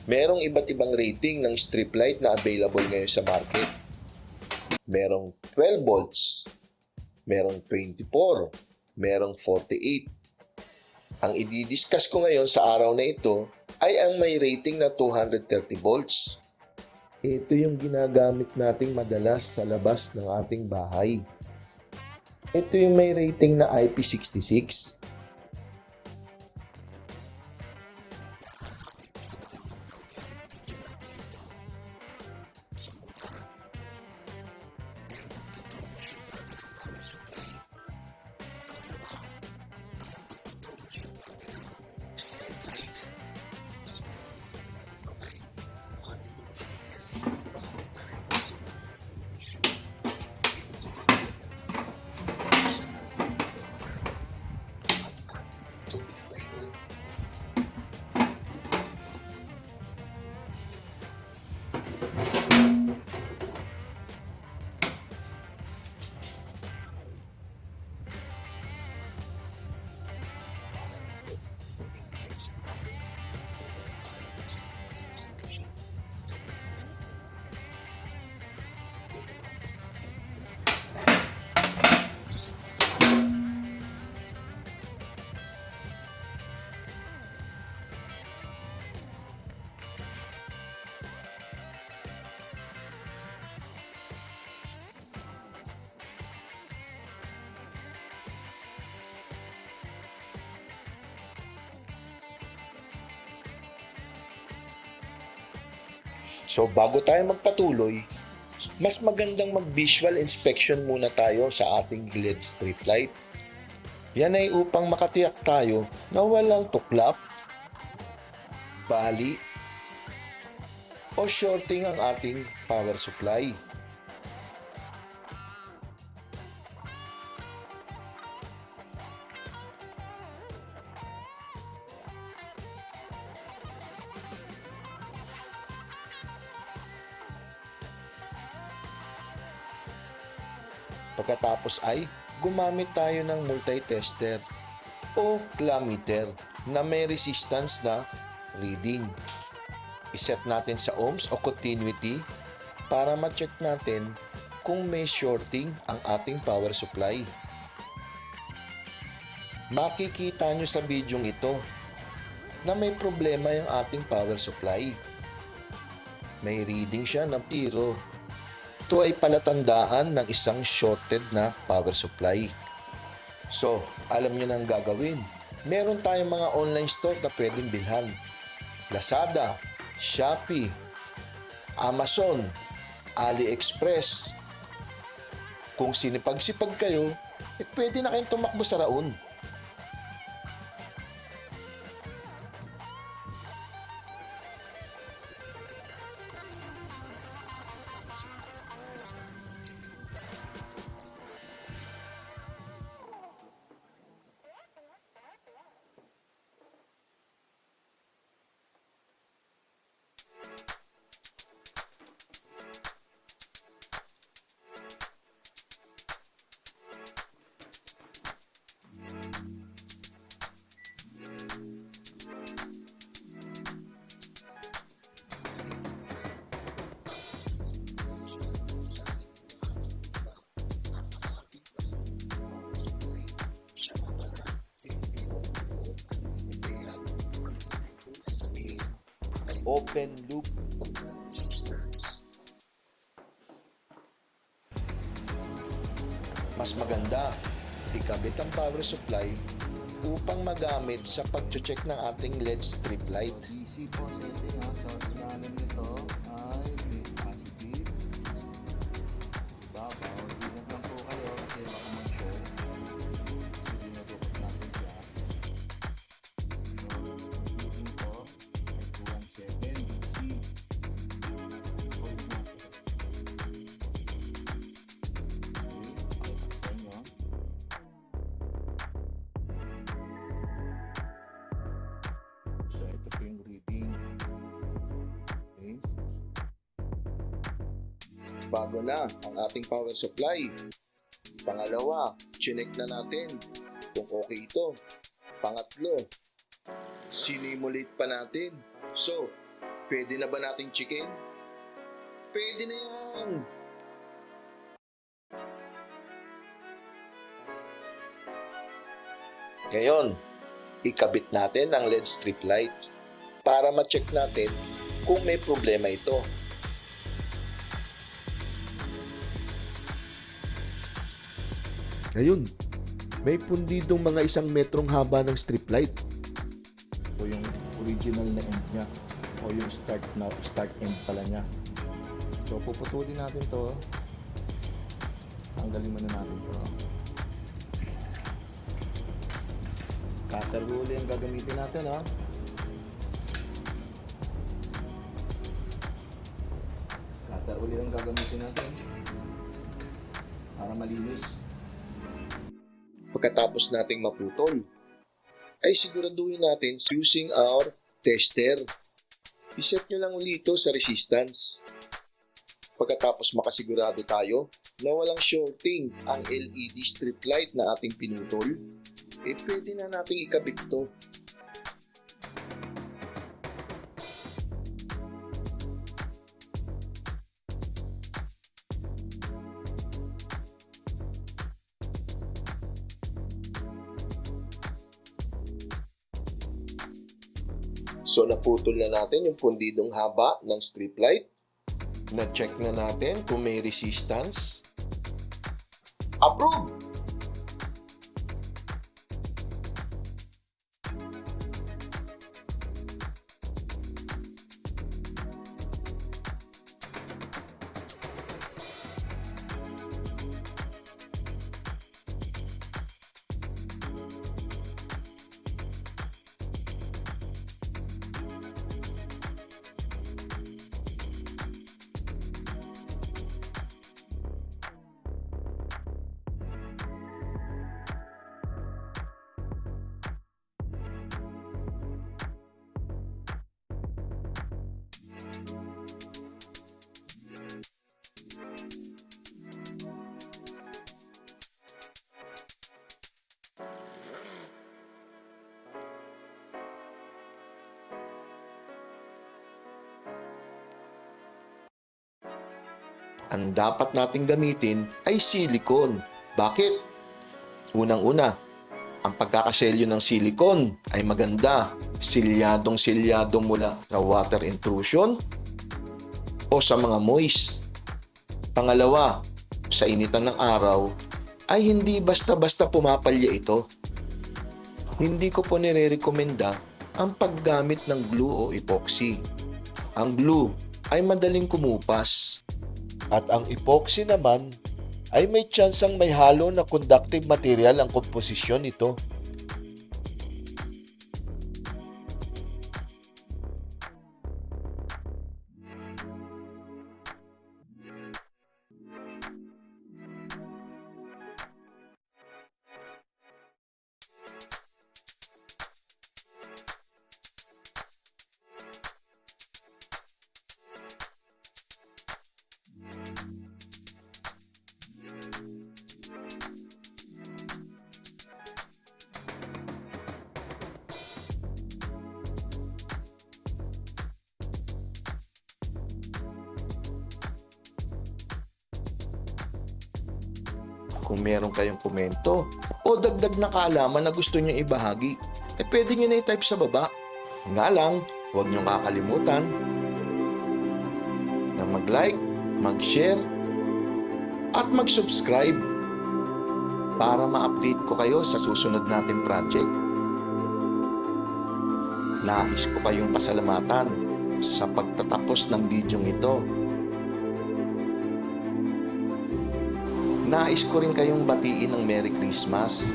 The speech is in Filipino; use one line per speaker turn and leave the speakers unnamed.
Merong iba't ibang rating ng strip light na available ngayon sa market. Merong 12 volts, merong 24, merong 48. Ang i-discuss ko ngayon sa araw na ito ay ang may rating na 230 volts. Ito yung ginagamit nating madalas sa labas ng ating bahay. Ito yung may rating na IP66. So bago tayo magpatuloy, mas magandang mag-visual inspection muna tayo sa ating LED strip light. Yan ay upang makatiyak tayo na walang tuklap, bali, o shorting ang ating power supply. Pagkatapos ay gumamit tayo ng multi-tester o clammeter na may resistance na reading. Iset natin sa ohms o continuity para ma-check natin kung may shorting ang ating power supply. Makikita nyo sa bidyong ito na may problema yung ating power supply. May reading siya ng 0. Ito ay palatandaan ng isang shorted na power supply. So, alam nyo na ang gagawin. Meron tayong mga online store na pwedeng bilhan. Lazada, Shopee, Amazon, AliExpress. Kung sinipag-sipag kayo, pwede na kayong tumakbo sa raon. Open loop. Mas maganda, ikabit ang power supply upang magamit sa pag-check ng ating LED strip light.
DC po setting ha. So, ilalim nito ay positive. Babaw. Ingat lang po kayo kasi baka mag-short. Dinadukot natin siya. So, reading po ay 217 DC. Hold natin. Okay, pakita nyo. So, ito po yung reading. Okay.
Bago na ang ating power supply. Pangalawa, chinek na natin kung okay ito. Pangatlo, sinimulate pa natin. So, Pwede na ba nating chicken? Pwede na yan! Ngayon, ikabit natin ang LED strip light para ma-check natin kung may problema ito. Ngayon, may pundidong mga 1 metrong haba ng strip light.
O yung original na end niya. O yung start end pala niya. So puputulin natin to. Tanggalin muna natin to. Cutter huli ang gagamitin natin, ha. Cutter huli ang gagamitin natin. Para malinis.
Pagkatapos nating maputol, ay siguraduhin natin using our tester. Iset nyo lang ulit ito sa resistance. Pagkatapos makasigurado tayo na walang shorting ang LED strip light na ating pinutol, pwede na nating ikabit ito. So naputol na natin yung pundidong haba ng strip light. Na-check na natin kung may resistance. Approve! Ang dapat nating gamitin ay silicone. Bakit? Unang-una, ang pagkakaselyo ng silicone ay maganda. Silyadong-silyado mula sa water intrusion o sa mga moist. Pangalawa, sa initan ng araw ay hindi basta-basta pumapalya ito. Hindi ko po nire-recommenda ang paggamit ng glue o epoxy. Ang glue ay madaling kumupas. At ang epoxy naman ay may tsansang may halo na conductive material ang komposisyon nito. Kung meron kayong komento o dagdag na kaalaman na gusto nyo ibahagi, pwede nyo na i-type sa baba. Nga lang, huwag nyo kakalimutan na mag-like, mag-share, at mag-subscribe para ma-update ko kayo sa susunod nating project. Nais ko kayong pasalamatan sa pagtatapos ng bidyong ito. Nais ko rin kayong batiin ng Merry Christmas